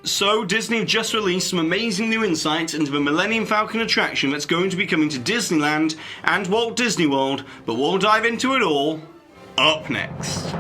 So, Disney have just released some amazing new insights into the Millennium Falcon attraction that's going to be coming to Disneyland and Walt Disney World, but we'll dive into it all up next.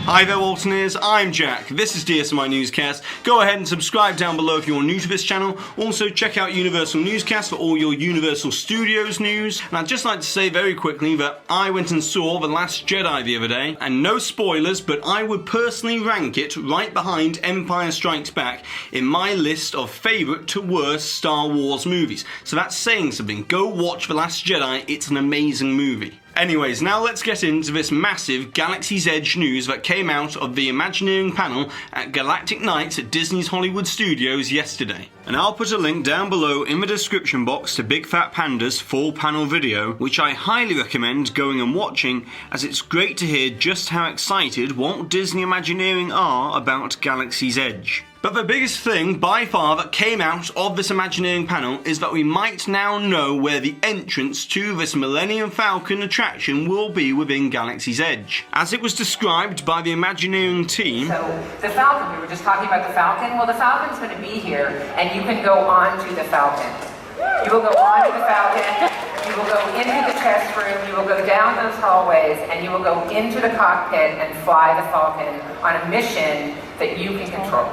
Hi there Waltoneers, I'm Jack, this is DSNY Newscast. Go ahead and subscribe down below if you're new to this channel. Also check out Universal Newscast for all your Universal Studios news. And I'd just like to say very quickly that I went and saw The Last Jedi the other day, and no spoilers, but I would personally rank it right behind Empire Strikes Back in my list of favourite to worst Star Wars movies. So that's saying something. Go watch The Last Jedi, it's an amazing movie. Anyways, now let's get into this massive Galaxy's Edge news that came out of the Imagineering Panel at Galactic Nights at Disney's Hollywood Studios yesterday. And I'll put a link down below in the description box to Big Fat Panda's full panel video, which I highly recommend going and watching, as it's great to hear just how excited Walt Disney Imagineering are about Galaxy's Edge. But the biggest thing by far that came out of this Imagineering panel is that we might now know where the entrance to this Millennium Falcon attraction will be within Galaxy's Edge. As it was described by the Imagineering team... So, the Falcon, we were just talking about the Falcon. Well, the Falcon's going to be here, and you can go on to the Falcon. You will go on to the Falcon, you will go into the test room, you will go down those hallways, and you will go into the cockpit and fly the Falcon on a mission that you can control.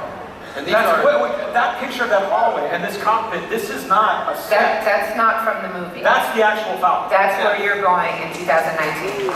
And that picture of that hallway and this cockpit, this is not a set. That's not from the movie. That's the actual Falcon. That's where you're going in 2019.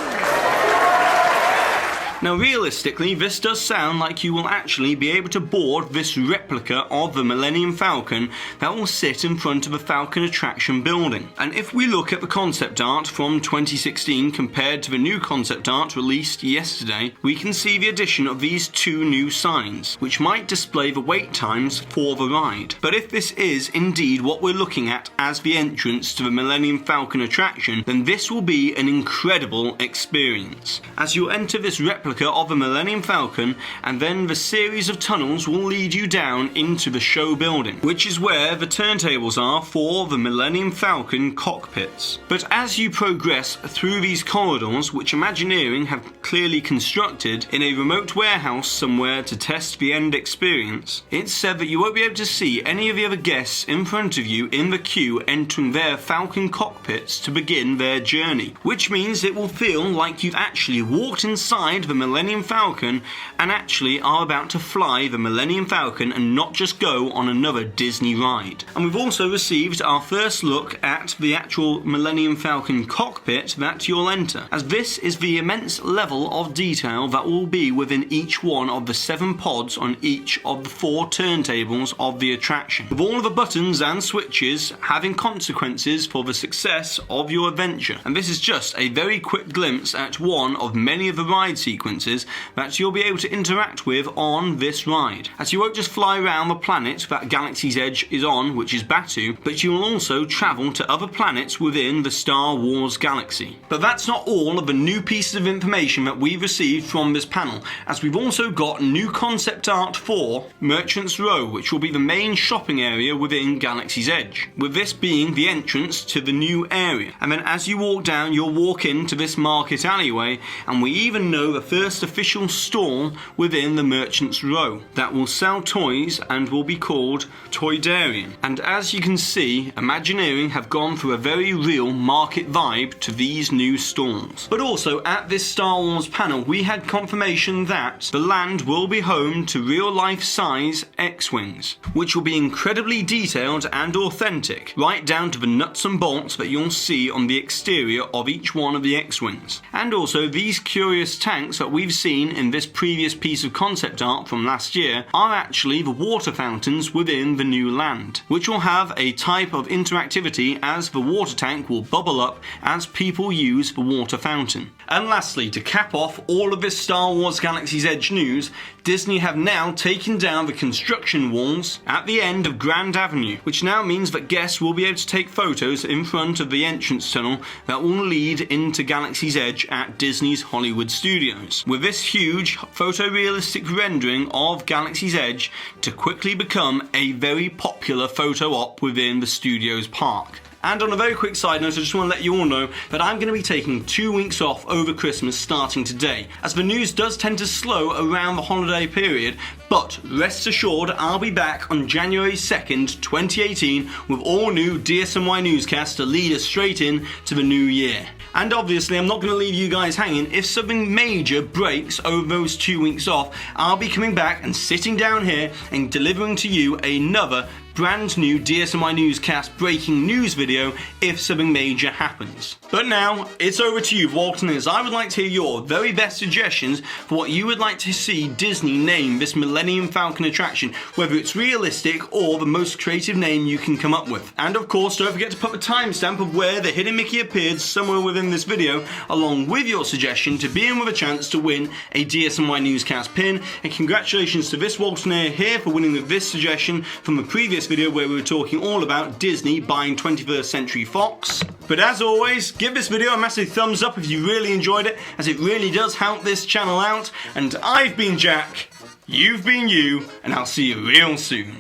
Now realistically, this does sound like you will actually be able to board this replica of the Millennium Falcon that will sit in front of the Falcon attraction building. And if we look at the concept art from 2016 compared to the new concept art released yesterday, we can see the addition of these two new signs, which might display the wait times for the ride. But if this is indeed what we're looking at as the entrance to the Millennium Falcon attraction, then this will be an incredible experience. As you enter this replica of the Millennium Falcon, and then the series of tunnels will lead you down into the show building, which is where the turntables are for the Millennium Falcon cockpits. But as you progress through these corridors, which Imagineering have clearly constructed in a remote warehouse somewhere to test the end experience, it's said that you won't be able to see any of the other guests in front of you in the queue entering their Falcon cockpits to begin their journey, which means it will feel like you've actually walked inside the Millennium Falcon and actually are about to fly the Millennium Falcon and not just go on another Disney ride. And we've also received our first look at the actual Millennium Falcon cockpit that you'll enter, as this is the immense level of detail that will be within each one of the 7 pods on each of the 4 turntables of the attraction, with all of the buttons and switches having consequences for the success of your adventure. And this is just a very quick glimpse at one of many of the ride sequences that you'll be able to interact with on this ride, as you won't just fly around the planet that Galaxy's Edge is on, which is Batuu, but you will also travel to other planets within the Star Wars galaxy. But that's not all of the new pieces of information that we've received from this panel, as we've also got new concept art for Merchants Row, which will be the main shopping area within Galaxy's Edge, with this being the entrance to the new area. And then as you walk down, you'll walk into this market alleyway, and we even know the first official stall within the Merchants Row that will sell toys and will be called Toydarian. And as you can see, Imagineering have gone for a very real market vibe to these new stalls. But also at this Star Wars panel, we had confirmation that the land will be home to real life size X-Wings, which will be incredibly detailed and authentic, right down to the nuts and bolts that you'll see on the exterior of each one of the X-Wings. And also these curious tanks that we've seen in this previous piece of concept art from last year are actually the water fountains within the new land, which will have a type of interactivity as the water tank will bubble up as people use the water fountain. And lastly, to cap off all of this Star Wars Galaxy's Edge news, Disney have now taken down the construction walls at the end of Grand Avenue, which now means that guests will be able to take photos in front of the entrance tunnel that will lead into Galaxy's Edge at Disney's Hollywood Studios, with this huge photorealistic rendering of Galaxy's Edge to quickly become a very popular photo op within the studio's park. And on a very quick side note, I just want to let you all know that I'm going to be taking 2 weeks off over Christmas starting today, as the news does tend to slow around the holiday period, but rest assured I'll be back on January 2nd, 2018 with all new DSNY Newscast to lead us straight in to the new year. And obviously I'm not going to leave you guys hanging. If something major breaks over those 2 weeks off, I'll be coming back and sitting down here and delivering to you another brand new DSNY Newscast breaking news video if something major happens. But now, it's over to you, Waltoners. I would like to hear your very best suggestions for what you would like to see Disney name this Millennium Falcon attraction, whether it's realistic or the most creative name you can come up with. And of course, don't forget to put the timestamp of where the hidden Mickey appeared somewhere within this video, along with your suggestion to be in with a chance to win a DSNY Newscast pin. And congratulations to this Waltoner here for winning with this suggestion from the previous video where we were talking all about Disney buying 21st Century Fox. But as always, give this video a massive thumbs up if you really enjoyed it, as it really does help this channel out. And I've been Jack, you've been you, and I'll see you real soon.